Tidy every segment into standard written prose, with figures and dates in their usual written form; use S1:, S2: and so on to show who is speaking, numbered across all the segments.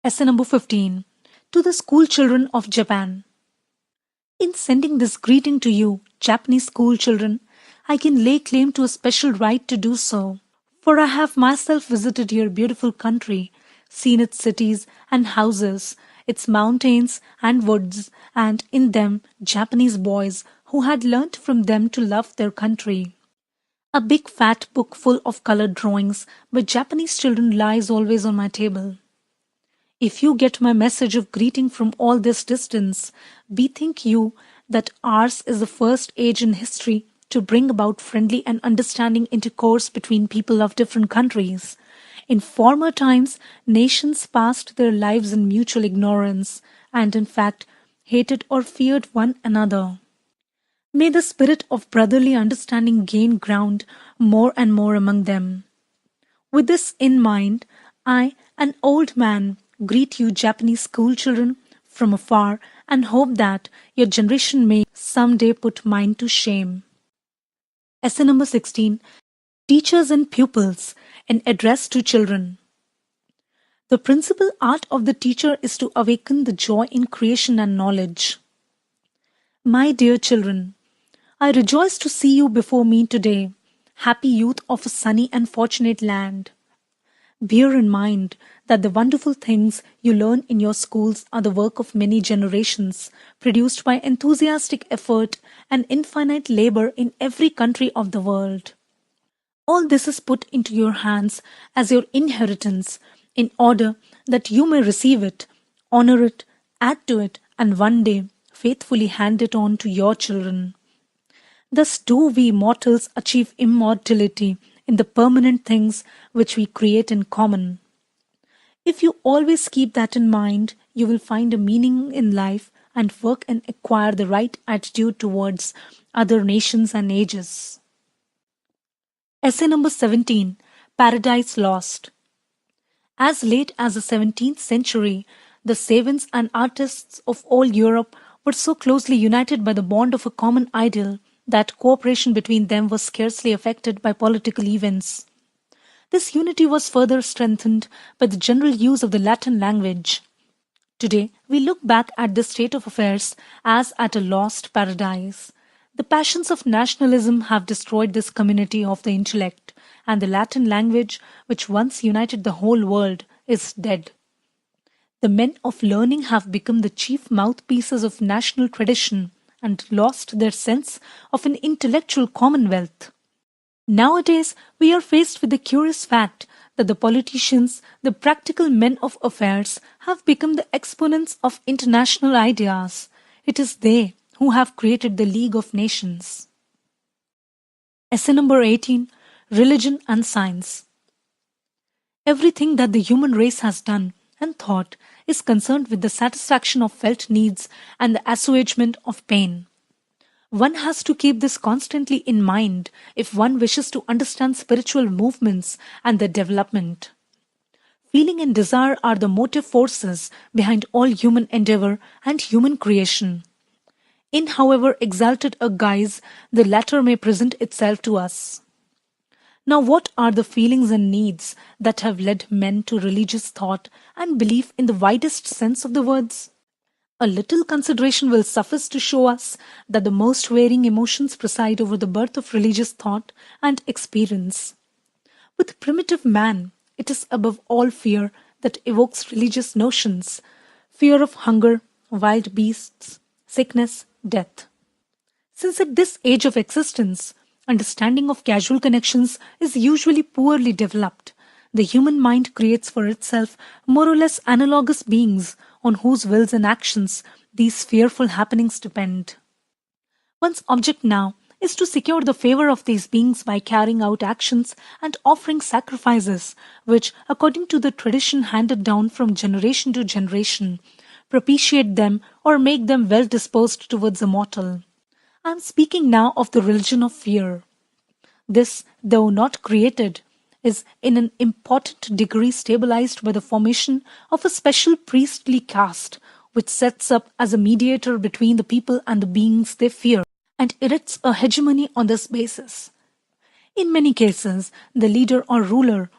S1: Essay number 15. To the school children of Japan. In sending this greeting to you, Japanese school children, I can lay claim to a special right to do so. For I have myself visited your beautiful country, seen its cities and houses, its mountains and woods, and in them Japanese boys who had learnt from them to love their country. A big fat book full of colored drawings by Japanese children lies always on my table. If you get my message of greeting from all this distance, bethink you that ours is the first age in history to bring about friendly and understanding intercourse between people of different countries. In former times, nations passed their lives in mutual ignorance, and in fact, hated or feared one another. May the spirit of brotherly understanding gain ground more and more among them. With this in mind, I, an old man, greet you Japanese school children from afar and hope that your generation may someday put mine to shame. Essay number 16. Teachers and Pupils, an address to children. The principal art of the teacher is to awaken the joy in creation and knowledge. My dear children, I rejoice to see you before me today, happy youth of a sunny and fortunate land. Bear in mind that the wonderful things you learn in your schools are the work of many generations, produced by enthusiastic effort and infinite labor in every country of the world. All this is put into your hands as your inheritance, in order that you may receive it, honor it, add to it, and one day faithfully hand it on to your children. Thus do we mortals achieve immortality in the permanent things which we create in common. If you always keep that in mind, you will find a meaning in life and work and acquire the right attitude towards other nations and ages. Essay number 17. Paradise Lost. As late as the 17th century, the savants and artists of all Europe were so closely united by the bond of a common ideal that cooperation between them was scarcely affected by political events. This unity was further strengthened by the general use of the Latin language. Today, we look back at this state of affairs as at a lost paradise. The passions of nationalism have destroyed this community of the intellect, and the Latin language, which once united the whole world, is dead. The men of learning have become the chief mouthpieces of national tradition and lost their sense of an intellectual commonwealth. Nowadays, we are faced with the curious fact that the politicians, the practical men of affairs, have become the exponents of international ideas. It is they who have created the League of Nations. Essay number 18. Religion and Science. Everything that the human race has done and thought is concerned with the satisfaction of felt needs and the assuagement of pain. One has to keep this constantly in mind if one wishes to understand spiritual movements and their development. Feeling and desire are the motive forces behind all human endeavor and human creation. In however exalted a guise the latter may present itself to us. Now what are the feelings and needs that have led men to religious thought and belief in the widest sense of the words? A little consideration will suffice to show us that the most varying emotions preside over the birth of religious thought and experience. With primitive man, it is above all fear that evokes religious notions, fear of hunger, wild beasts, sickness, death. Since at this age of existence, understanding of causal connections is usually poorly developed, the human mind creates for itself more or less analogous beings on whose wills and actions these fearful happenings depend. One's object now is to secure the favor of these beings by carrying out actions and offering sacrifices which, according to the tradition handed down from generation to generation, propitiate them or make them well disposed towards a mortal. I am speaking now of the religion of fear. This, though not created, is in an important degree stabilized by the formation of a special priestly caste which sets up as a mediator between the people and the beings they fear and erects a hegemony on this basis. In many cases, the leader or ruler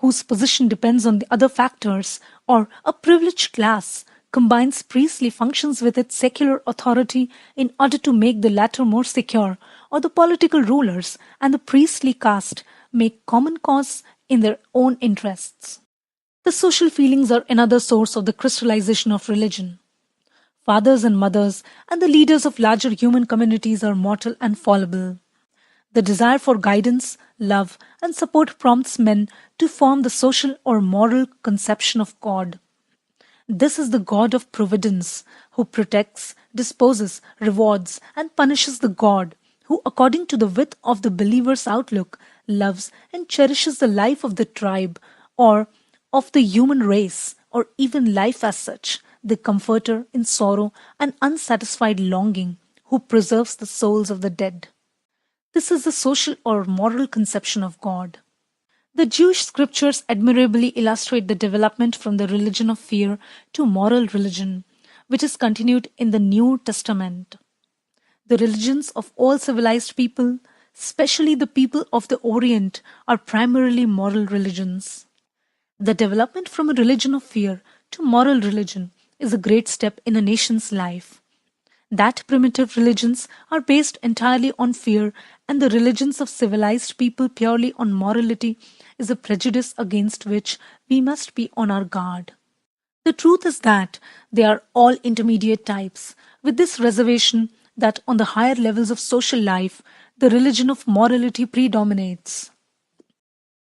S1: whose position depends on the other factors, or a privileged class, combines priestly functions with its secular authority in order to make the latter more secure, or the political rulers and the priestly caste make common cause in their own interests. The social feelings are another source of the crystallization of religion. Fathers and mothers and the leaders of larger human communities are mortal and fallible. The desire for guidance, love, and support prompts men to form the social or moral conception of God. This is the God of providence, who protects, disposes, rewards, and punishes the God who, according to the width of the believer's outlook, loves and cherishes the life of the tribe or of the human race, or even life as such, the comforter in sorrow and unsatisfied longing, who preserves the souls of the dead. This is the social or moral conception of God. The Jewish scriptures admirably illustrate the development from the religion of fear to moral religion, which is continued in the New Testament. The religions of all civilized people, especially the people of the Orient, are primarily moral religions. The development from a religion of fear to moral religion is a great step in a nation's life. That primitive religions are based entirely on fear and the religions of civilized people purely on morality is a prejudice against which we must be on our guard. The truth is that they are all intermediate types, with this reservation that on the higher levels of social life, the religion of morality predominates.